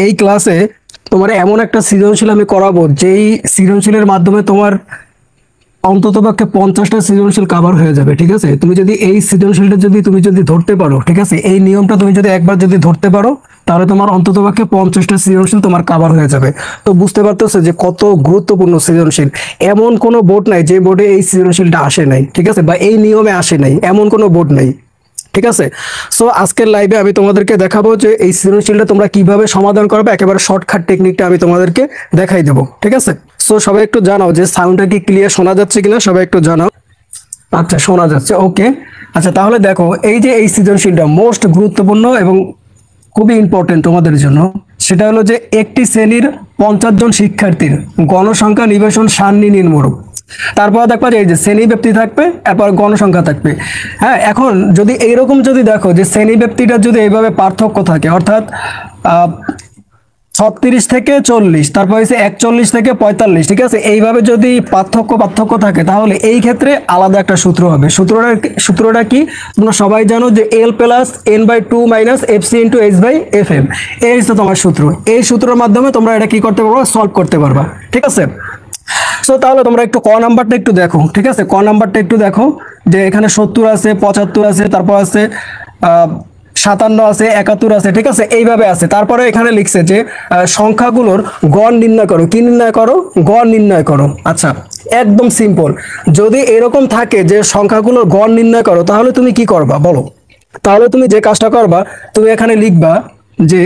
এই ক্লাসে তোমার এমন একটা সৃজনশীল আমি করাবো যেই সৃজনশীলের মাধ্যমে তোমার অন্ততপক্ষে 50টা সৃজনশীল কভার হয়ে যাবে। ঠিক আছে, তুমি যদি এই সৃজনশীলটা তুমি যদি ধরতে পারো, ঠিক আছে, এই নিয়মটা তুমি যদি একবার যদি ধরতে পারো, তাহলে তোমার অন্ততপক্ষে 50টা সৃজনশীল তোমার কভার হয়ে যাবে। তো বুঝতে পারতেছো যে কত গুরুত্বপূর্ণ সৃজনশীল। এমন কোনো বোর্ড নাই যে বোর্ডে এই সৃজনশীলটা আসে নাই, ঠিক আছে, বা এই নিয়মে আসে নাই, এমন কোনো বোর্ড নাই। ঠিক আছে, সো আজকের লাইভে আমি তোমাদেরকে দেখাবো যে এই সৃজনশীলটা তোমরা কিভাবে সমাধান করবে, একেবারে শর্টকাট টেকনিকটা আমি তোমাদেরকে দেখাই দেবো। ঠিক আছে, সো সবাই একটু জানাও যে সাউন্ডটা কি ক্লিয়ার শোনা যাচ্ছে কিনা, সবাই একটু জানাও। আচ্ছা, শোনা যাচ্ছে, ওকে। আচ্ছা, তাহলে দেখো এই যে এই সৃজনশীলটা মোস্ট গুরুত্বপূর্ণ এবং খুবই ইম্পর্টেন্ট তোমাদের জন্য। সেটা হলো যে একটি শ্রেণীর 50 জন শিক্ষার্থীর গণসংখ্যা নিবেশন সারণী নির্মূল। তারপর দেখবা যে এই যে শ্রেণী ব্যক্তি থাকবে, এরপর গণসংখ্যা থাকবে। হ্যাঁ, এখন যদি এইরকম যদি দেখো যে শ্রেণী ব্যক্তিটার যদি এইভাবে পার্থক্য থাকে, অর্থাৎ 36 থেকে 40, তারপর হচ্ছে 41 থেকে 45, ঠিক আছে, এইভাবে যদি পার্থক্য থাকে, তাহলে এই ক্ষেত্রে আলাদা একটা সূত্র হবে। সূত্রটা কি তোমরা সবাই জানো যে L plus N/2 minus FC into H/FM, এই হচ্ছে তোমার সূত্র। এই সূত্রের মাধ্যমে তোমরা এটা কি করতে পারবা, সলভ করতে পারবা। ঠিক আছে, সো তাহলে তোমরা একটু ক নাম্বারটা একটু দেখো। ঠিক আছে, ক নাম্বারটা একটু দেখো যে এখানে 70 আছে, 75 আছে, তারপর আছে 57 আছে, 71 আছে, ঠিক আছে, এইভাবে আছে। তারপরে এখানে লিখছে যে সংখ্যাগুলোর গড় নির্ণয় করো। কি নির্ণয় করো? গড় নির্ণয় করো। আচ্ছা, একদম সিম্পল। যদি এরকম থাকে যে সংখ্যাগুলোর গড় নির্ণয় করো, তাহলে তুমি কি করবা বলো? তাহলে তুমি যে কাজটা করবা, তুমি এখানে লিখবা যে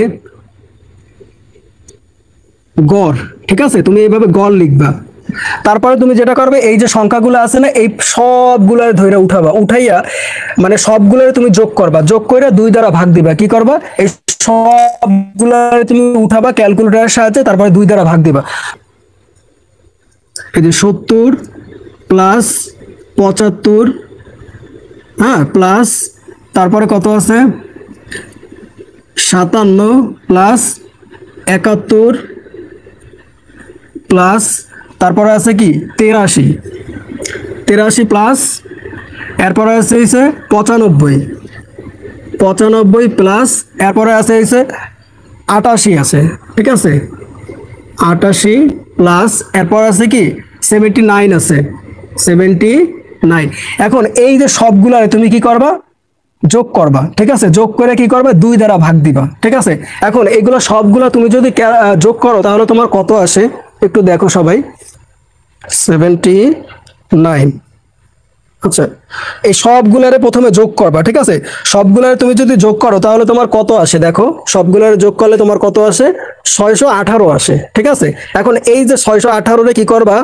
গড়। ঠিক আছে, তুমি এইভাবে গড় লিখবা। তারপরে তুমি যেটা করবে, এই যে সংখ্যাগুলো আছে না, এই সবগুলার ধরে উঠাবা, উঠাইয়া মানে সবগুলার তুমি যোগ করবা, যোগ করে 2 দ্বারা ভাগ দিবা। কি করবা? এই সবগুলার তুমি উঠাবা ক্যালকুলেটরের সাহায্যে, তারপরে 2 দ্বারা ভাগ দিবা। এই যে 70 প্লাস 75, হ্যাঁ, প্লাস তারপরে কত আছে 57 প্লাস 71 প্লাস তারপরে আছে কি 83 প্লাস এরপরে আছে 95 প্লাস এরপরে আছে 88 আছে। ঠিক আছে, 88 প্লাস এরপর আছে কি 79 আছে, 79। এখন এই যে সবগুলারে তুমি কি করবা, যোগ করবা। ঠিক আছে, যোগ করে কি করবে, 2 দ্বারা ভাগ দিবা। ঠিক আছে, এখন এইগুলো সবগুলা তুমি যদি যোগ করো, তাহলে তোমার কত আসে একটু দেখো সবাই, 79। আচ্ছা, এই সবগুলারে প্রথমে যোগ করবা। ঠিক আছে, সবগুলারে তুমি যদি যোগ করো, তাহলে তোমার কত আসে দেখো, সবগুলারে যোগ করলে তোমার কত আসে, 618 আসে। ঠিক আছে, এখন এই যে 618 কি করবা,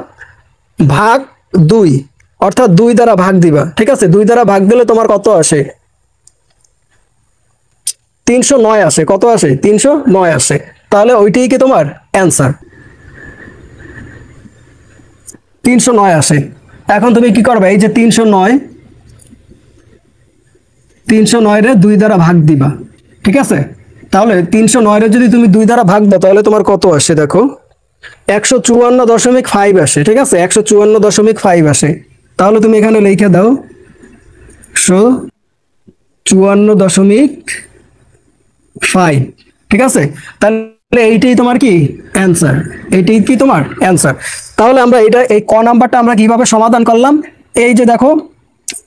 ভাগ 2, অর্থাৎ 2 দ্বারা ভাগ দিবা। ঠিক আছে, 2 দ্বারা ভাগ দিলে তোমার কত আসে, 309 আসে। কত আসে? 309 আসে। তাহলে ওইটাই কি তোমার অ্যান্সার, 309 আসে। এখন তুমি কি করবে, এই যে 309 রে 2 দ্বারা ভাগ দিবা। ঠিক আছে, তাহলে 309 রে যদি তুমি 2 দ্বারা ভাগ দাও, তাহলে তোমার কত আসে দেখো, 154.5 আসে। ঠিক আছে, 154.5 আসে। তাহলে তুমি এখানে লিখে দাও 154.5। ঠিক আছে, তাহলে এইটাই তোমার কি অ্যান্সার, এইটাই কি তোমার অ্যান্সার। তাহলে আমরা এটা এই ক নাম্বারটা আমরা কিভাবে সমাধান করলাম, এই যে দেখো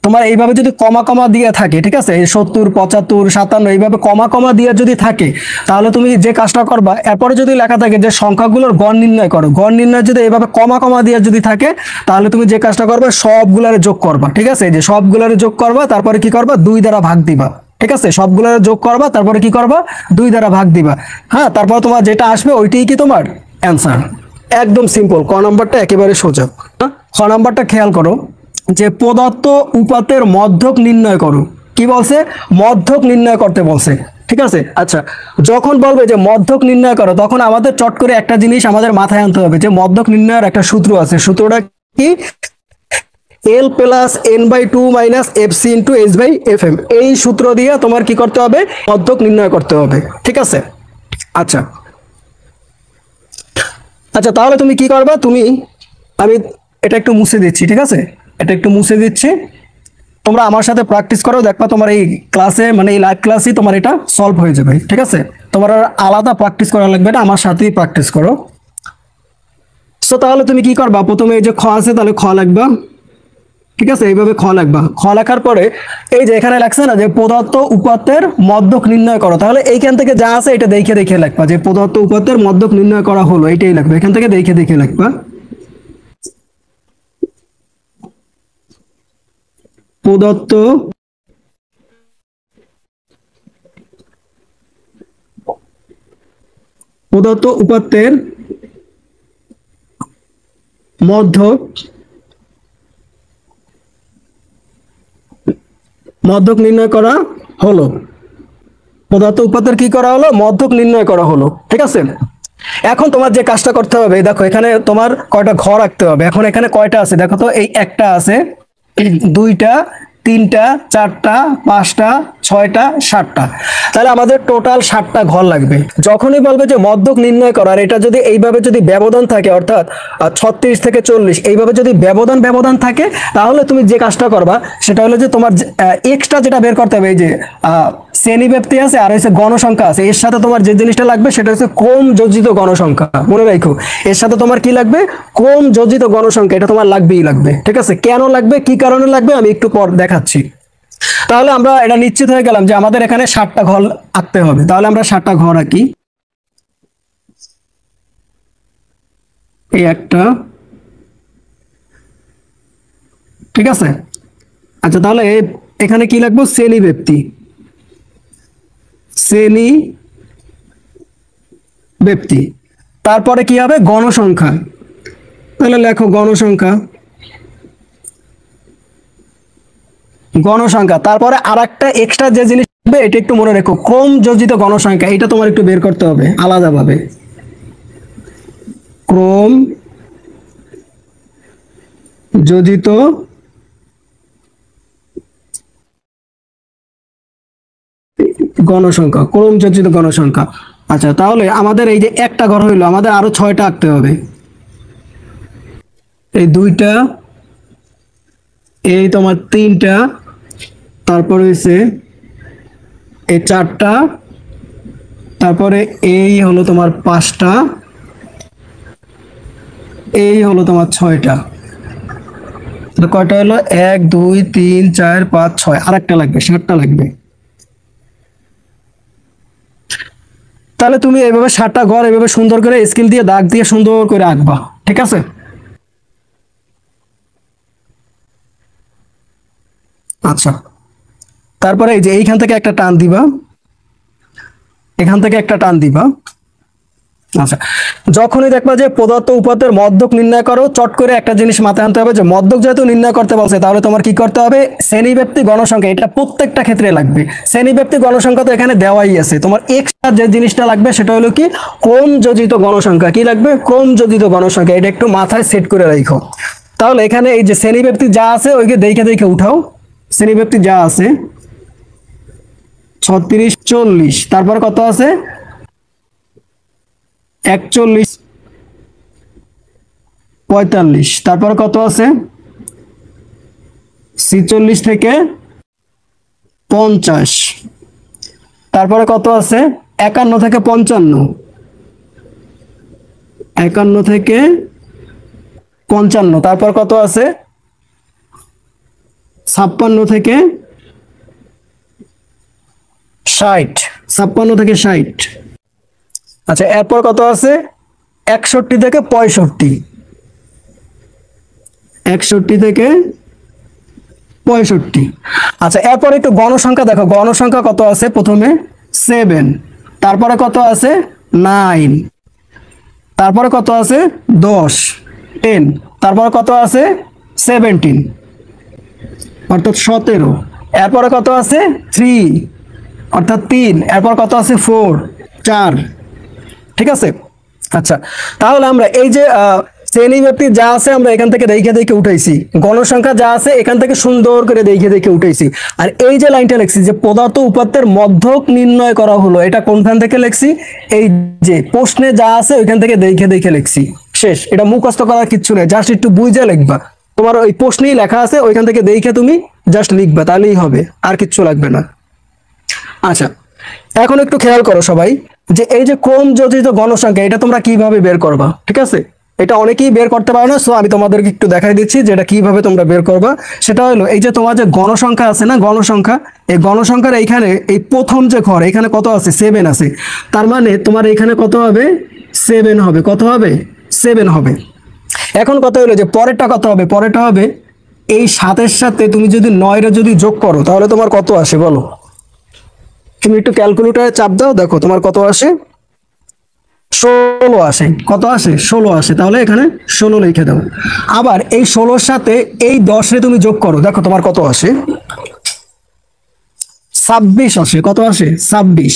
তোমার এইভাবে যদি কমা কমা দিয়ে থাকে, ঠিক আছে, 70 75 57 এইভাবে কমা কমা দিয়ে যদি থাকে, তাহলে তুমি যে কাজটা করবা, এরপরে যদি লেখা থাকে যে সংখ্যাগুলোর গড় নির্ণয় করো, গড় নির্ণয় যদি এইভাবে কমা কমা দিয়ে যদি থাকে, তাহলে তুমি যে কাজটা করবে, সবগুলারে যোগ করবা। ঠিক আছে, এই যে সবগুলারে যোগ করবা, তারপরে কি করবা, 2 দ্বারা ভাগ দিবা। ঠিক আছে, সবগুলোর যোগ করবা, তারপরে কি করবা, 2 দ্বারা ভাগ দিবা। হ্যাঁ, তারপর তোমার যেটা আসবে ওইটাই কি তোমার অ্যান্সার। একদম সিম্পল। ক নাম্বারটা একেবারে সোজা। খ নাম্বারটা খেয়াল করো যে প্রদত্ত উপাত্তের মধ্যক নির্ণয় করো। কি বলছে? মধ্যক নির্ণয় করতে বলছে। ঠিক আছে, আচ্ছা, যখন বলবে যে মধ্যক নির্ণয় করো, তখন আমাদের চট করে একটা জিনিস আমাদের মাথায় আনতে হবে যে মধ্যক নির্ণয়ের একটা সূত্র আছে। সূত্রটা কি? L plus N/2 minus FC into H/FM। এই সূত্র দিয়ে তোমার কি করতে হবে, মধ্যক নির্ণয় করতে হবে। ঠিক আছে, আচ্ছা আচ্ছা, তাহলে তুমি কি করবা, আমি এটা একটু মুছে দিচ্ছি। ঠিক আছে, এটা একটু মুছে দিচ্ছি। তোমরা আমার সাথে প্র্যাকটিস করো, দেখবা তোমার এই ক্লাসে মানে এই লাইভ ক্লাসই তোমার এটা সলভ হয়ে যাবে। ঠিক আছে, তোমার আর আলাদা প্র্যাকটিস করা লাগবে না, আমার সাথেই প্র্যাকটিস করো। সো তাহলে তুমি কি করবা, প্রথমে এই যে খ আছে তাহলে খ লিখবা। ঠিক আছে, এইভাবে খ লিখবা। খ লেখার পরে এই যে এখানে লেখছে না যে প্রদত্ত উপাত্তের মধ্যক নির্ণয় করো, তাহলে এইখান থেকে যা আছে এটা দেখে দেখে লিখবা যে প্রদত্ত উপাত্তের মধ্যক নির্ণয় করা হলো, এইটাই লিখবে, এখান থেকে দেখে দেখে লিখবা। প্রদত্ত প্রদত্ত উপাত্তের মধ্যক নির্ণয় করা হলো। প্রদত্ত উপাত্তের কি করা হলো, মধ্যক নির্ণয় করা হলো। ঠিক আছে, এখন তোমার যে কাজটা করতে হবে, দেখো এখানে তোমার কয়টা ঘর রাখতে হবে। এখন এখানে কয়টা আছে দেখো তো, এই একটা আছে, দুইটা, তিনটা, চারটা, পাঁচটা, ছয়টা, সাতটা, তাহলে আমাদের টোটাল 7টা ঘর লাগবে। যখনই বলবে যে মধ্যক নির্ণয় করার, এটা যদি এইভাবে যদি ব্যবধান থাকে, অর্থাৎ 36 থেকে 40 এইভাবে যদি ব্যবধান থাকে, তাহলে তুমি যে কাজটা করবা সেটা হলো যে তোমার এক্সট্রা যেটা বের করতে হবে, এই যে শ্রেণী ব্যক্তি আছে আর হচ্ছে গণসংখ্যা আছে, এর সাথে তোমার যে জিনিসটা লাগবে সেটা হচ্ছে ক্রম যোজিত গণসংখ্যা। মনে রাখো, এর সাথে তোমার কি লাগবে, ক্রম যোজিত গণসংখ্যা, এটা তোমার লাগবেই লাগবে। ঠিক আছে, কেন লাগবে, কি কারণে লাগবে আমি একটু পর দেখাচ্ছি। তাহলে আমরা এটা নিশ্চিত হয়ে গেলাম যে আমাদের এখানে 7টা ঘর আঁকতে হবে। তাহলে আমরা 7টা ঘর আঁকি। এই একটা, ঠিক আছে। আচ্ছা, তাহলে এখানে কি লাগবে, শ্রেণী ব্যক্তি, শ্রেণী ব্যক্তি। তারপরে কি হবে, গণসংখ্যা, তাহলে লেখো গণসংখ্যা, তারপরে আর একটা এক্সট্রা যে জিনিস হবে এটা একটু মনে রেখো, ক্রম যোজিত গণসংখ্যা, এটা তোমার একটু বের করতে হবে আলাদাভাবে। ক্রম যোজিত গণসংখ্যা, ক্রম যোজিত গণসংখ্যা। আচ্ছা, তাহলে আমাদের এই যে একটা ঘর হইলো, আমাদের আরো 6টা আঁকতে হবে। এই দুইটা, এই তোমার তিনটা, তারপরে হচ্ছে এই 4টা, তারপরে এই হলো তোমার 5টা, এই হলো তোমার 6টা। কয়টা হলো, 1 2 3 4 5 6, আর একটা লাগবে, 7টা লাগবে। তাহলে তুমি এইভাবে 7টা ঘর এইভাবে সুন্দর করে স্কেল দিয়ে দাগ দিয়ে সুন্দর করে আঁকবা। ঠিক আছে, আচ্ছা। তারপরে এই যে এইখান থেকে একটা টান দিবা, এখান থেকে একটা টান দিবা। আচ্ছা, যখনই দেখবা যে প্রদত্ত উপাত্তের মধ্যক নির্ণয় করো, চট করে একটা জিনিস মাথায় আনতে হবে যে মধ্যক যেহেতু নির্ণয় করতে বলছে, তাহলে তোমার কি করতে হবে, শ্রেণী ব্যক্তি গণসংখ্যা, এটা প্রত্যেকটা ক্ষেত্রে লাগবে। শ্রেণী ব্যক্তি গণসংখ্যা তো এখানে দেওয়াই আছে, তোমার এক্সট্রা যে জিনিসটা লাগবে সেটা হলো কি, ক্রম যোজিত গণসংখ্যা। কি লাগবে, ক্রম যোজিত গণসংখ্যা, এটা একটু মাথায় সেট করে রাখো। তাহলে এখানে এই যে শ্রেণী ব্যক্তি যা আছে ওইকে দেখে দেখে উঠাও। শ্রেণী ব্যক্তি যা আছে 36 40, তারপর কত আছে 41 45, তারপর কত আছে 46 থেকে 50, তারপরে কত আছে 51 থেকে 55, 51 থেকে 55, তারপর কত আছে 56 থেকে 60, 56 থেকে 60। আচ্ছা, এরপর কত আছে 61 থেকে 65, 61 থেকে 65। আচ্ছা, এরপর একটু গণসংখ্যা দেখো, গণসংখ্যা কত আছে, প্রথমে 7, তারপরে কত আছে 9, তারপরে কত আছে 10 10, তারপরে কত আছে 17 অর্থাৎ 17, এরপরে কত আছে 3 অর্থাৎ 3, এরপর কত আছে 4 4। ঠিক আছে, আচ্ছা। তাহলে আমরা এই যে শ্রেণী ব্যক্তি যা আছে আমরা এখান থেকে দেখে দেখে উঠাইছি, গণসংখ্যা যা আছে এখান থেকে সুন্দর করে দেখে দেখে উঠাইছি। আর এই যে লাইনটা লিখছি যে পদার্থ উপাত্তের মধ্যক নির্ণয় করা হলো, এটা কোনখান থেকে লিখছি, এই যে প্রশ্নে যা আছে ওইখান থেকে দেখে দেখে লিখছি। শেষ, এটা মুখস্থ করার কিচ্ছু নেই, জাস্ট একটু বুঝে লিখবা। তোমার ওই প্রশ্নেই লেখা আছে, ওইখান থেকে দেখে তুমি জাস্ট লিখবা, তাহলেই হবে, আর কিচ্ছু লাগবে না। আচ্ছা, এখন একটু খেয়াল করো সবাই, যে এই যে ক্রম যোজিত গণসংখ্যা এটা তোমরা কিভাবে বের করবা, ঠিক আছে? এটা অনেকেই বের করতে পারো না, সো আমি তোমাদেরকে একটু দেখাই দিচ্ছি যে এটা কিভাবে তোমরা বের করবা। সেটা হলো এই যে তোমার যে গণসংখ্যা আছে না, গণসংখ্যা, এই গণসংখ্যার এইখানে এই প্রথম যে ঘর এখানে কত আছে, 7 আছে। তার মানে তোমার এখানে কত হবে, 7 হবে। কত হবে, 7 হবে। এখন কথা হলো যে পরেরটা কত হবে, পরেরটা হবে এই 7-এর সাথে তুমি যদি 9 যদি যোগ করো তাহলে তোমার কত আসে বলো? তুমি একটু ক্যালকুলেটরে চাপ দাও, দেখো তোমার কত আসে, 16 আসে। কত আসে, 16 আসে। তাহলে এখানে 16 লিখে দাও। আবার এই 16-র সাথে এই 10 তুমি যোগ করো, দেখো তোমার কত আসে, 26 আসে। কত আসে, 26।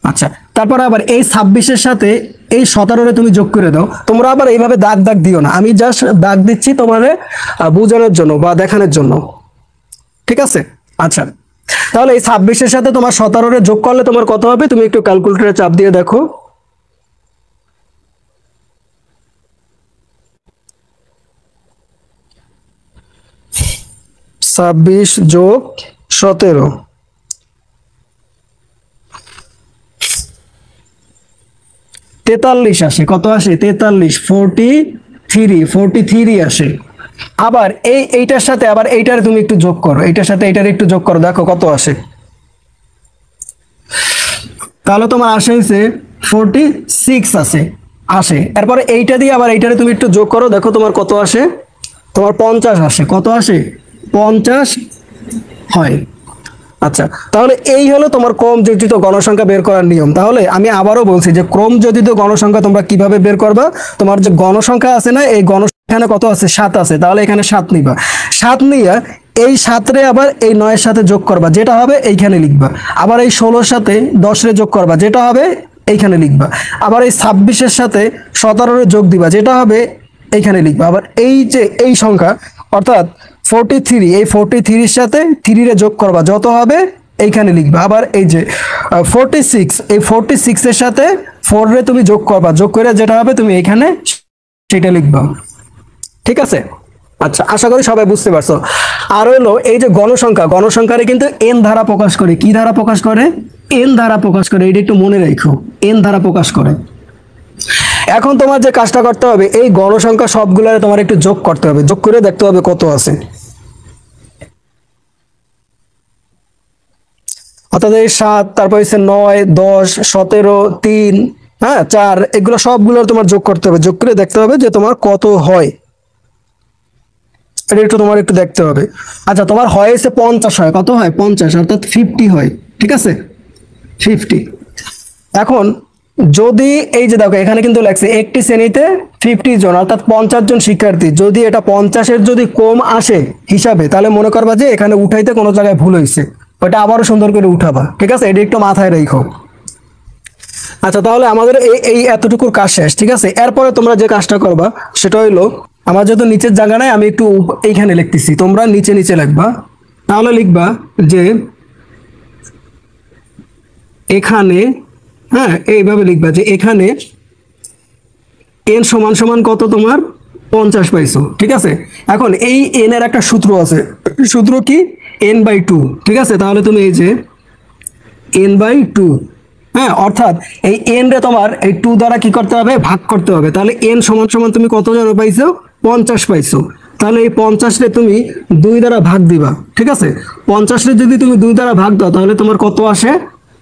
আচ্ছা, তারপরে আবার এই 26-এর সাথে এই 17 তুমি যোগ করে দাও। তোমরা আবার এইভাবে দাগ দাগ দিও না, আমি জাস্ট দাগ দিচ্ছি তোমারে বোঝানোর জন্য বা দেখানোর জন্য, ঠিক আছে? আচ্ছা, তাহলে এই 26-এর সাথে তোমার 17 যোগ করলে তোমার কত হবে, তুমি একটু ক্যালকুলেটরে চাপ দিয়ে দেখো। 26 যোগ 17, 43 আসে। কত আসে, 43, 43 আসে। আবার এইটার সাথে আবার এইটার তুমি একটু যোগ করো, এইটার সাথে এইটার একটু যোগ করো, দেখো কত আসে। তাহলে তোমার আসে হচ্ছে 46 আসে। এরপরে এইটা দিয়ে আবার এইটারে তুমি একটু যোগ করো, দেখো তোমার কত আসে, তোমার 50 আসে। কত আসে, 50 হয়। আচ্ছা, তাহলে এই হলো তোমার ক্রম যোজিত গণসংখ্যা বের করার নিয়ম। তাহলে আমি আবারও বলছি যে ক্রম যোজিত গণসংখ্যা তোমরা কিভাবে বের করবা। তোমার যে গণসংখ্যা আছে না, এই গণসংখ্যা কত আছে, 7 আছে। তাহলে এখানে 7 নিবা, 7 নিয়ে এই 7 রে আবার এই 9-এর সাথে যোগ করবা, যেটা হবে এইখানে লিখবা। আবার এই 16-র সাথে 10 রে যোগ করবা, যেটা হবে এইখানে লিখবা। আবার এই 26-এর সাথে 17 রে যোগ দিবা, যেটা হবে এইখানে লিখবা। আবার এই যে এই সংখ্যা অর্থাৎ 43, এই 43-এর সাথে 3 রে যোগ করবা, যত হবে এইখানে লিখবা। আবার এই যে 46, এই 46-এর সাথে 4 রে তুমি যোগ করবা, যোগ করে যেটা হবে তুমি এখানে সেটা লিখবা, ঠিক আছে? আচ্ছা, আশা করি সবাই বুঝতে পারছো। আর হলো এই যে গণসংখ্যা, গণসংখ্যারে কিন্তু এন ধারা প্রকাশ করে। কি ধারা প্রকাশ করে, এন ধারা প্রকাশ করে। এটা একটু মনে রাখো, এন ধারা প্রকাশ করে। এখন তোমার যে কাজটা করতে হবে, এই গণসংখ্যা সবগুলোরে তোমার একটু যোগ করতে হবে, যোগ করে দেখতে হবে কত আছে। অর্থাৎ এই 7, তারপর হচ্ছে 9, 10, 17, 3, হ্যাঁ 4, এগুলো সবগুলো তোমার যোগ করতে হবে। যোগ করে দেখতে হবে যে তোমার কত হয়, এটা একটু তোমার একটু দেখতে হবে। আচ্ছা, তোমার হয়েছে 50 হয়। কত হয়, 50, অর্থাৎ 50 হয়, ঠিক আছে, 50। এখন যদি এই যে দেখো এখানে কিন্তু লেখছে একটি শ্রেণীতে 50 জন, অর্থাৎ 50 জন শিক্ষার্থী। যদি এটা 50-এর যদি কম আসে হিসাবে, তাহলে মনে করবা যে এখানে উঠাইতে কোনো জায়গায় ভুল হয়েছে, ওটা আবারও সুন্দর করে উঠাবা, ঠিক আছে? এটা একটু মাথায় রেখো। আচ্ছা, তাহলে আমাদের এই এতটুকুর কাজ শেষ, ঠিক আছে? এরপরে তোমরা যে কাজটা করবা সেটা হইলো, আমার যেহেতু নিচের জায়গা নাই, আমি একটু এইখানে লিখতেছি, তোমরা নিচে নিচে লিখবা। তাহলে লিখবা যে এখানে, হ্যাঁ এইভাবে লিখবা যে এখানে এন সমান সমান কত, তোমার 50 পাইছো, ঠিক আছে? এখন এই এন এর একটা সূত্র আছে, সূত্র কি, n/2, ঠিক আছে? তাহলে তুমি এই যে n/2, হ্যাঁ, অর্থাৎ এই এন রে তোমার এই 2 দ্বারা কি করতে হবে, ভাগ করতে হবে। তাহলে এন সমান সমান তুমি কত জন পাইছো, 50 পাইছো। তাহলে এই 50 রে তুমি 2 দ্বারা ভাগ দিবা, ঠিক আছে? 50 রে যদি তুমি 2 দ্বারা ভাগ দাও তাহলে তোমার কত আসে,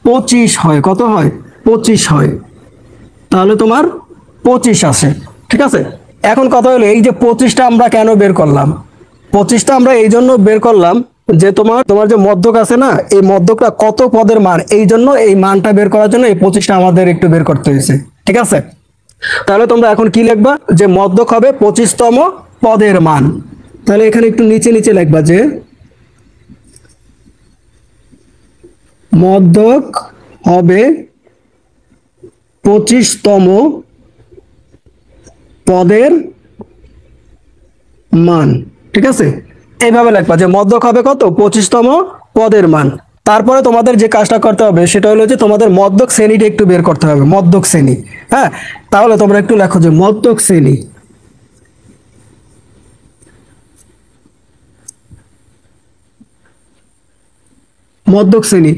25 হয়। কত হয়, 25 হয়। তাহলে তোমার 25 আসে, ঠিক আছে? এখন কথা হলো এই যে 25টা আমরা কেন বের করলাম, 25টা আমরা এই জন্য বের করলাম যে তোমার তোমার যে মধ্যক আছে না, এই মধ্যকটা কত পদের মান, এই জন্য এই মানটা বের করার জন্য এই 25টা আমাদের একটু বের করতে হয়েছে, ঠিক আছে? তাহলে তোমরা এখন কি লিখবা, যে মধ্যক হবে 25তম পদের মান। তাহলে এখানে একটু নিচে নিচে লিখবা যে মধ্যক হবে 25তম পদের মান, ঠিক আছে? এইভাবে লিখবা যে মধ্যক হবে কত, 25তম পদের মান। তারপরে তোমাদের যে কাজটা করতে হবে সেটা হলো যে তোমাদের মধ্যক শ্রেণীটা একটু বের করতে হবে, মধ্যক শ্রেণী, হ্যাঁ? তাহলে তোমরা একটু লেখো যে মধ্যক শ্রেণী। মধ্যক শ্রেণী।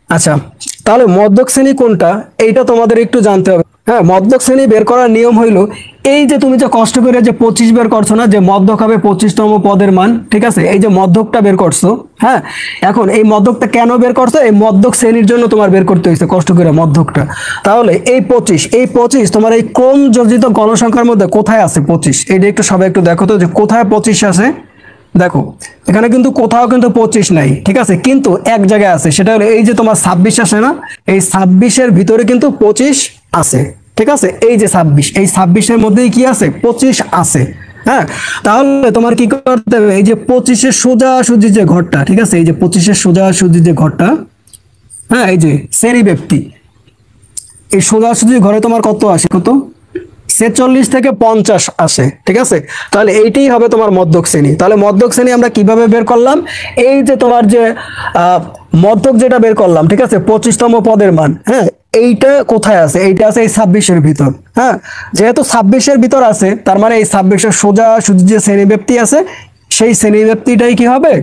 আচ্ছা, তাহলে মধ্যক শ্রেণী কোনটা এইটা তোমাদের একটু জানতে হবে। হ্যাঁ, মধ্যক শ্রেণী বের করার নিয়ম হইলো এই যে তুমি যে কষ্ট করে যে 25 বের করছো না, যে মধ্যক হবে 25তম পদের মান, ঠিক আছে, এই যে মধ্যকটা বের করছো। হ্যাঁ, এখন এই মধ্যকটা কেন বের করছো? এই মধ্যক শ্রেণীর জন্য তোমার বের করতে হয়েছে কষ্ট করে মধ্যকটা। তাহলে এই 25 তোমার এই ক্রম যোজিত গণসংখ্যার মধ্যে কোথায় আছে 25? এইটা একটু সবাই একটু দেখো তো যে কোথায় 25 আছে। দেখো এখানে কিন্তু কোথাও কিন্তু 25 নাই, ঠিক আছে, কিন্তু এক জায়গায় আছে, সেটা হলো এই যে তোমার 26 আসে না, এই 26-এর ভিতরে কিন্তু 25 আছে, ঠিক আছে, এই যে 26, এই 26-এর মধ্যেই কি আছে? 25 আছে। হ্যাঁ, তাহলে তোমার কি করতে হবে? এই যে 25-এর সোজাসুজি যে ঘরটা, ঠিক আছে, এই যে 25-এর সোজাসুজি যে ঘরটা, হ্যাঁ, এই যে শ্রেণী ব্যক্তি, এই সোজাসুজি ঘরে তোমার কত আসে? কত? 46 থেকে 50 আসে, ঠিক আছে। তাহলে এইটাই হবে তোমার মধ্যক শ্রেণী। তাহলে মধ্যক শ্রেণী আমরা কিভাবে বের করলাম? এই যে তোমার যে মধ্যক যেটা বের করলাম, ঠিক আছে, 25তম পদের মান। হ্যাঁ, এইটা কোথায় আছে? এইটা আছে এই 26-এর ভিতর। হ্যাঁ, যেহেতু 26-এর ভিতর আছে, তার মানে এই 26-এর সোজা সুজি যে শ্রেণী ব্যক্তি আছে, সেই শ্রেণী ব্যক্তিটাই কি হবে?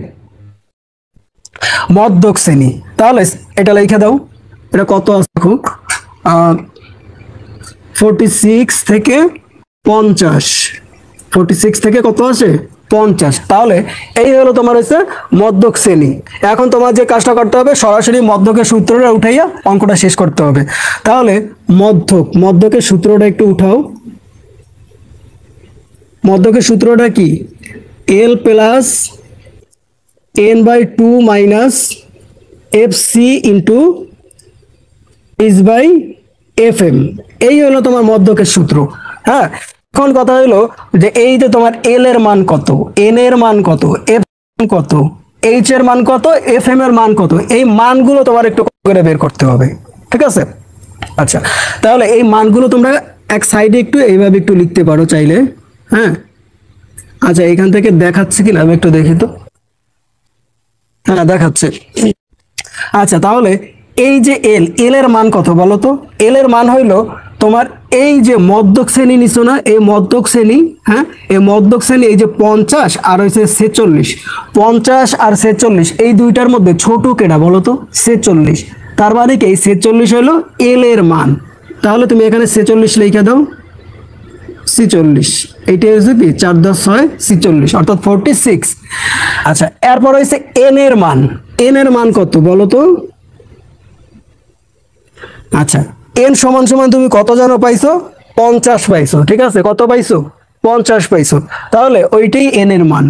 মধ্যক শ্রেণী। তাহলে এটা লিখে দাও, এটা কত আছে দেখো, 46 থেকে 50, 46 থেকে কত আসে? 50। তাহলে এই হলো তোমার হচ্ছে মধ্যক শ্রেণী। এখন তোমার যে কাজটা করতে হবে, সরাসরি মধ্যকের সূত্রটা উঠাইয়া অঙ্কটা শেষ করতে হবে। তাহলে মধ্যকের সূত্রটা একটু উঠাও। মধ্যকের সূত্রটা কি? L plus n/2 minus fc into h/fm, এই হলো তোমার মধ্যকের সূত্র। হ্যাঁ, এখন কথা হলো যে এই যে তোমার এল এর মান কত, এন এর মান কত, এফ কত, এইচ এর মান কত, এফ এম এর মান কত, এই মানগুলো তোমার একটু করে বের করতে হবে, ঠিক আছে। আচ্ছা, তাহলে এই মানগুলো তোমরা এক সাইডে একটু এইভাবে একটু লিখতে পারো চাইলে। হ্যাঁ, আচ্ছা, এখান থেকে দেখাচ্ছে কিনা আমি একটু দেখি তো। হ্যাঁ, দেখাচ্ছে। আচ্ছা, তাহলে এই যে এল এর মান কত বলো তো? এল এর মান হইলো তোমার এই যে মধ্যক শ্রেণী নিছো না, এই মধ্যক শ্রেণী, হ্যাঁ, এই মধ্যক শ্রেণী, এই যে 50 আর হচ্ছে 46, 50 আর 46 এই দুইটার মধ্যে ছোট কেটা বলো তো? 46। তার মানে কি এই 46 হলো এল এর মান। তাহলে তুমি এখানে 46 লিখে দাও, 46, এইটা হচ্ছে কি 4 10 6 46, অর্থাৎ 46। আচ্ছা, এরপর হচ্ছে এন এর মান। এন এর মান কত বলো তো? আচ্ছা, এন সমান সমান তুমি কত জানো পাইছো? 50 পাইছো, ঠিক আছে, কত পাইছো? 50 পাইছো। তাহলে ওইটাই এন এর মান।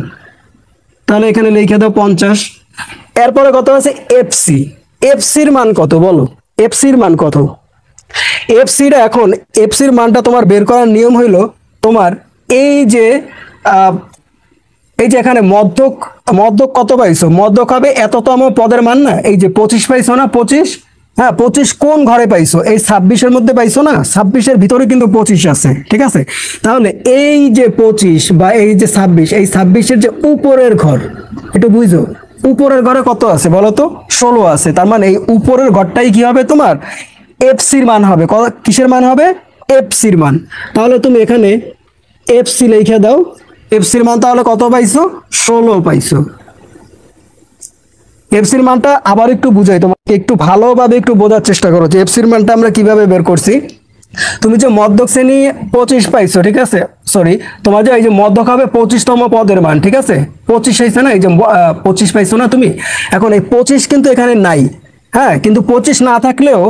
তাহলে এখানে লিখে দাও 50। এরপরে কত আছে? এফসি। এফসির মান কত বলো? এফসির মান কত? এফসিটা এখন এফসির মানটা তোমার বের করার নিয়ম হইলো তোমার এই যে এখানে মধ্যক কত পাইছো? মধ্যক হবে এততম পদের মান না, এই যে 25 পাইছো না, 25। হ্যাঁ, 25 কোন ঘরে পাইছো? এই 26-এর মধ্যে পাইছো না, 26-এর ভিতরে কিন্তু 25 আছে, ঠিক আছে। তাহলে এই যে 25 বা এই যে 26, এই 26-এর যে উপরের ঘর, একটু বুঝো, উপরের ঘরে কত আছে বলো তো? 16 আছে। তার মানে এই উপরের ঘরটাই কি হবে তোমার? এফসির মান হবে। কিসের মান হবে? এফসির মান। তাহলে তুমি এখানে এফসি লিখে দাও। এফসির মান তাহলে কত পাইছো? 16 পাইছো। এফসির মানটা আবার একটু বুঝাই তোমাকে, একটু ভালোভাবে একটু বোঝার চেষ্টা করো যে এফসির মানটা আমরা কিভাবে বের করছি। তুমি যে মধ্যক শ্রেণী 25 পাইছো, ঠিক আছে, সরি, তোমার যে এই যে মধ্যক হবে 25তম পদের মান, ঠিক আছে, 25 হয়েছে না, এই যে 25 পাইছো না তুমি। এখন এই 25 কিন্তু এখানে নাই। হ্যাঁ, কিন্তু 25 না থাকলেও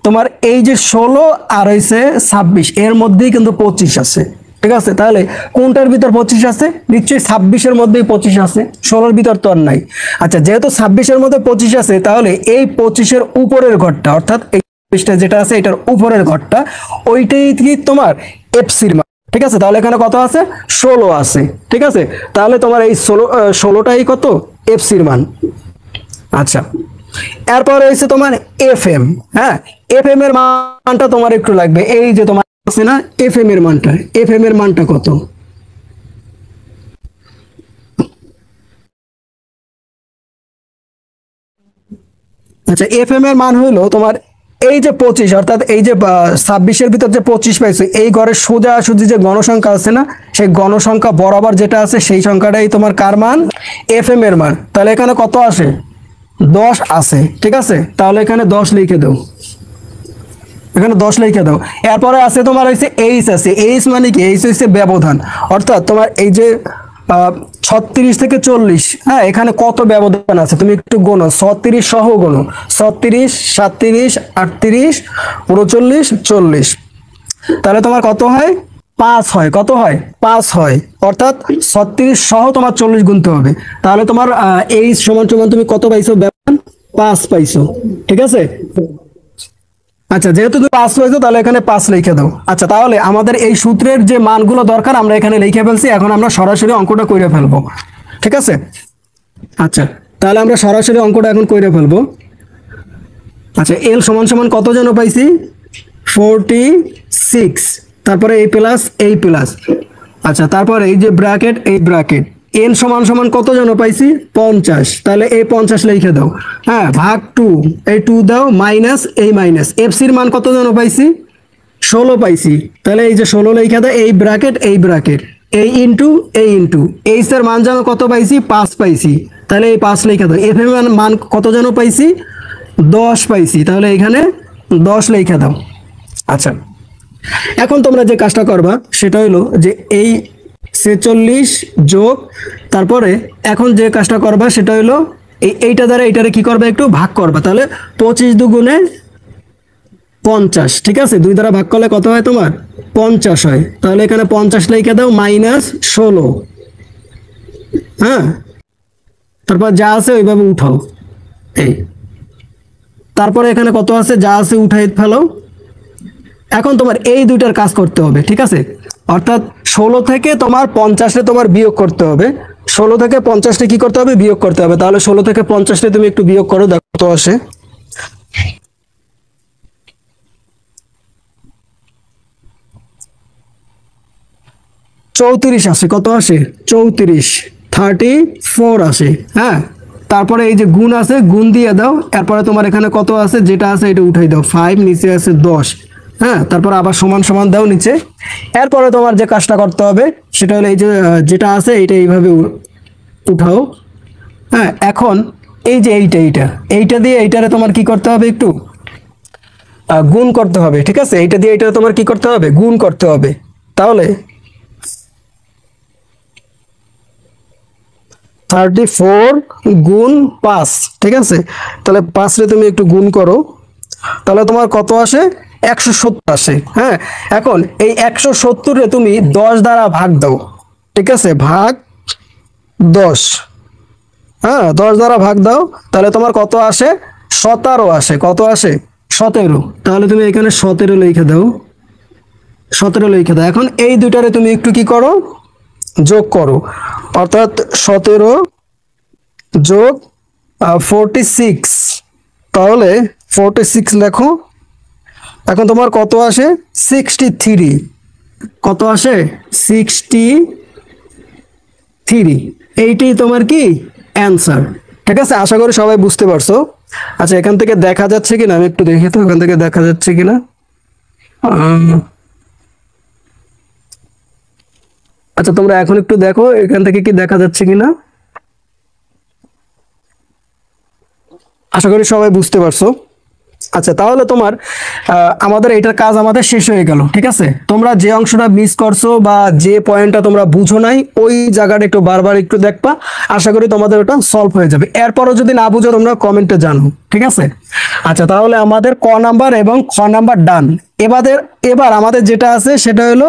তোমার এই যে 16 আর হয়েছে 26 এর মধ্যেই কিন্তু 25 আছে, ঠিক আছে। তাহলে কোনটার ভিতর 25 আছে? নিশ্চয়ই 26-এর মধ্যেই 25 আছে, 16-র ভিতর তো আর নাই। আচ্ছা, যেহেতু 26-এর মধ্যে 25 আছে, তাহলে এই 25-এর উপরের ঘরটা, অর্থাৎ এই 25টা যেটা আছে এটার উপরের ঘরটা, ওইটাই কি তোমার এফসির মান, ঠিক আছে। তাহলে এখানে কত আছে? 16 আছে, ঠিক আছে। তাহলে তোমার এই 16টাই কত? এফসির মান। আচ্ছা, এরপর হয়েছে তোমার এফ এম। হ্যাঁ, এফ এম এর মানটা তোমার একটু লাগবে। এই যে তোমার আছে না এফ এম এর মানটা, এফ এম এর মানটা কত? আচ্ছা, এফ এম এর মান হলো তোমার এই যে 25, অর্থাৎ এই যে 26-এর ভিতর যে 25 পাইছো, এই ঘরের সোজাসুজি যে গণসংখ্যা আছে না, সেই গণসংখ্যা বরাবর যেটা আছে সেই সংখ্যাটাই তোমার কার মান? এফ এম এর মান। তাহলে এখানে কত আসে? 10 আছে, ঠিক আছে, তাহলে এখানে 10 লিখে দাও, এখানে 10 লিখে দাও। এরপরে আছে তোমার হচ্ছে এইচ আছে, এইচ মানে কি, এইচ হচ্ছে ব্যবধান, অর্থাৎ তোমার এই যে 36 থেকে 40, হ্যাঁ এখানে কত ব্যবধান আছে তুমি একটু গোনো, 36 সহ গোনো, 36, 37, 38, 39, 40, তাহলে তোমার কত হয়, 5 হয়, কত হয়, 5 হয়, অর্থাৎ 36 সহ তোমার 40 গুনতে হবে, তাহলে তোমার এইচ সমান সমান তুমি কত পাইছো, ব্যবধান 5 পাইছো, ঠিক আছে। আচ্ছা, যেহেতু তুমি 5 পাইছো তাহলে এখানে 5 লিখে দাও। আচ্ছা, তাহলে আমাদের এই সূত্রের যে মানগুলো দরকার আমরা এখানে লিখে ফেলছি, এখন আমরা সরাসরি অঙ্কটা করে ফেলবো, ঠিক আছে। আচ্ছা, তাহলে আমরা সরাসরি অঙ্কটা এখন করে ফেলবো। আচ্ছা, এল সমান সমান কত জন পাইছি, 46, তারপরে এই প্লাস এই প্লাস, আচ্ছা তারপরে এই যে ব্র্যাকেট এই ব্র্যাকেট, এন সমান সমান কত জন পাইছি, 50, তাহলে এই 50 লিখে দাও, হ্যাঁ ভাগ 2, এই 2 দাও, মাইনাস এই মাইনাস, এফসির মান কত জন পাইছি, 16 পাইছি, তাহলে এই যে 16 লিখে দাও, এই ব্র্যাকেট এই ব্র্যাকেট, এই ইনটু এই ইনটু, এইচ এর মান জানো কত পাইছি, 5 পাইছি, তাহলে এই 5 লিখে দাও, এফ এর মান কত জন পাইছি, 10 পাইছি, তাহলে এখানে 10 লিখে দাও। আচ্ছা, এখন তোমরা যে কাজটা করবা সেটা হলো যে এই 46 যোগ, তারপরে এখন যে কাজটা করবা সেটা হলো এইটা দ্বারা এইটারে কি করবে, একটু ভাগ করবা, তাহলে 25 দুগুণে 50, ঠিক আছে, 2 দ্বারা ভাগ করলে কত হয় তোমার, 50 হয়, তাহলে এখানে 50 লিখে দাও, মাইনাস 16, হ্যাঁ তারপর যা আছে ওইভাবে উঠাও, এই তারপরে এখানে কত আছে, যা আছে উঠাই ফেলো। এখন তোমার এই দুইটার কাজ করতে হবে, ঠিক আছে, অর্থাৎ 16 থেকে তোমার 50 তোমার বিয়োগ করতে হবে, 16 থেকে 50 কি করতে হবে, বিয়োগ করতে হবে, তাহলে 16 থেকে 50 তুমি একটু বিয়োগ করো, দেখো কত আসে, চৌত্রিশ আসে, কত আসে, 34, 34 আসে, হ্যাঁ তারপরে এই যে গুণ আছে, গুণ দিয়ে দাও, এরপরে তোমার এখানে কত আছে, যেটা আছে এটা উঠাই দাও, 5, নিচে আছে 10, হ্যাঁ তারপর আবার সমান সমান দাও নিচে, এরপরে তোমার যে কাজটা করতে হবে সেটা হলো এই যে যেটা আছে এইটা এইভাবে উঠাও, হ্যাঁ এখন এই যে এইটা দিয়ে এইটারে তোমার কি করতে হবে, একটু গুণ করতে হবে, ঠিক আছে, এইটা দিয়ে এইটা তোমার কি করতে হবে, গুণ করতে হবে, তাহলে 34 গুণ 5, ঠিক আছে, তাহলে 5 রে তুমি একটু গুণ করো, তাহলে তোমার কত আসে, 170 আসে, হ্যাঁ এখন এই 170 রে তুমি 10 দ্বারা ভাগ দাও, ঠিক আছে, ভাগ 10, হ্যাঁ 10 দ্বারা ভাগ দাও, তাহলে তোমার কত আসে, 17 আসে, কত আসে, 17, তাহলে তুমি এখানে 17 লিখে দাও, 17 লিখে দাও। এখন এই দুইটারে তুমি একটু কি করো, যোগ করো, অর্থাৎ 17 যোগ 46, তাহলে 46 লেখো, এখন তোমার কত আসে, 63, কত আসে, 63, এইটাই তোমার কি অ্যান্সার, ঠিক আছে, আশা করি সবাই বুঝতে পারছো। আচ্ছা, এখান থেকে দেখা যাচ্ছে কিনা আমি একটু দেখি তো, এখান থেকে দেখা যাচ্ছে কিনা, আচ্ছা তোমরা এখন একটু দেখো এখান থেকে কি দেখা যাচ্ছে কিনা, আশা করি সবাই বুঝতে পারছো। আচ্ছা, তাহলে তোমার আমাদের এইটার কাজ আমাদের শেষ হয়ে গেল, ঠিক আছে, তোমরা যে অংশটা মিস করছো বা যে পয়েন্টটা তোমরা বুঝো নাই ওই জায়গাটা একটু বারবার একটু দেখবা, আশা করি তোমাদের ওটা সলভ হয়ে যাবে, এরপরও যদি না বুঝো তোমরা কমেন্টে জানো, ঠিক আছে। আচ্ছা, তাহলে আমাদের ক নাম্বার এবং খ নাম্বার ডান, এবার আমাদের যেটা আছে সেটা হলো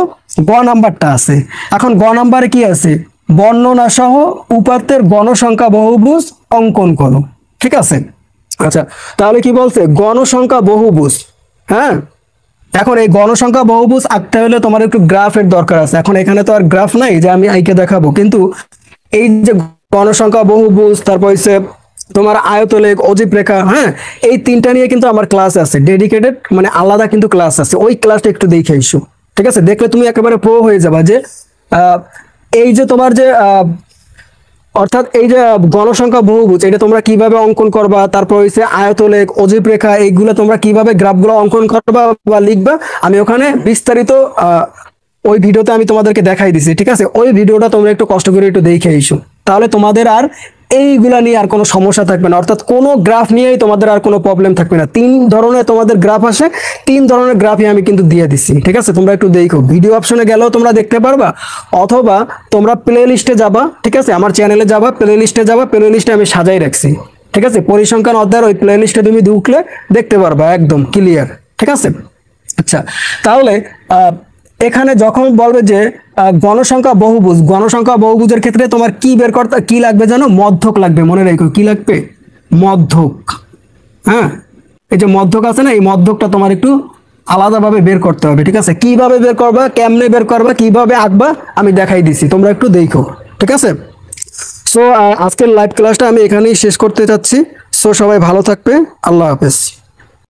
গ নাম্বারটা আছে। এখন গ নাম্বারে কি আছে, বর্ণনা সহ উপাত্তের গণসংখ্যা বহুভুজ অঙ্কন করো, ঠিক আছে। আচ্ছা, তাহলে কি বলছে, গণসংখ্যা বহুভুজ, হ্যাঁ এখন এই গণসংখ্যা বহুভুজ আঁকতে হলে তোমার একটু গ্রাফের দরকার আছে, এখন এখানে তো আর গ্রাফ নাই যে আমি আইকে দেখাবো, কিন্তু এই যে গণসংখ্যা বহুভুজ, তারপর হচ্ছে তোমার আয়তলেখ, অজীব রেখা, হ্যাঁ এই তিনটা নিয়ে কিন্তু আমার ক্লাস আছে ডেডিকেটেড, মানে আলাদা কিন্তু ক্লাস আছে, ওই ক্লাসটা একটু দেখে এসো, ঠিক আছে, দেখলে তুমি একেবারে প্রো হয়ে যাবা যে এই যে তোমার যে অর্থাৎ এই যে গণসংখ্যা বহুভুজ এটা তোমরা কিভাবে অঙ্কন করবা, তারপর হচ্ছে আয়তলেখ, অজীব রেখা, এইগুলো তোমরা কিভাবে গ্রাফগুলো অঙ্কন করবা বা লিখবা, আমি ওখানে বিস্তারিত ওই ভিডিওতে আমি তোমাদেরকে দেখাই দিছি, ঠিক আছে, ওই ভিডিওটা তোমরা একটু কষ্ট করে একটু দেখে এসো, তাহলে তোমাদের আর এইগুলা নিয়ে আর কোনো সমস্যা থাকবে না, অর্থাৎ কোনো গ্রাফ নিয়েই তোমাদের আর কোনো প্রবলেম থাকবে না। 3 ধরনের তোমাদের গ্রাফ আসে, 3 ধরনের গ্রাফই আমি কিন্তু দিয়ে দিচ্ছি, ঠিক আছে? তোমরা একটু দেখো, ভিডিও অপশনে গেলেও তোমরা দেখতে পারবা, অথবা তোমরা প্লে লিস্টে যাবা, ঠিক আছে? আমার চ্যানেলে যাবা, প্লে লিস্টে যাবা, প্লে লিস্টে আমি সাজাই রাখছি, ঠিক আছে? পরিসংখ্যান অধ্যায়ের ওই প্লে লিস্টে তুমি ঢুকলে দেখতে পারবা একদম ক্লিয়ার, ঠিক আছে? আচ্ছা, তাহলে এখানে যখন বলবে যে গণসংখ্যা বহুভুজ, গণসংখ্যা বহুভুজের ক্ষেত্রে তোমার কি বের করতে কি লাগবে জানো? মধ্যক লাগবে, মনে রেখো কি লাগবে? মধ্যক। হ্যাঁ, এই যে মধ্যক আছে না, এই মধ্যকটা তোমার একটু আলাদাভাবে বের করতে হবে, ঠিক আছে? কিভাবে বের করবা, কেমনে বের করবা, কিভাবে আঁকবা আমি দেখাই দিছি, তোমরা একটু দেখো, ঠিক আছে? সো আজকের লাইভ ক্লাসটা আমি এখানেই শেষ করতে চাচ্ছি। সো সবাই ভালো থাকবে, আল্লাহ হাফেজ।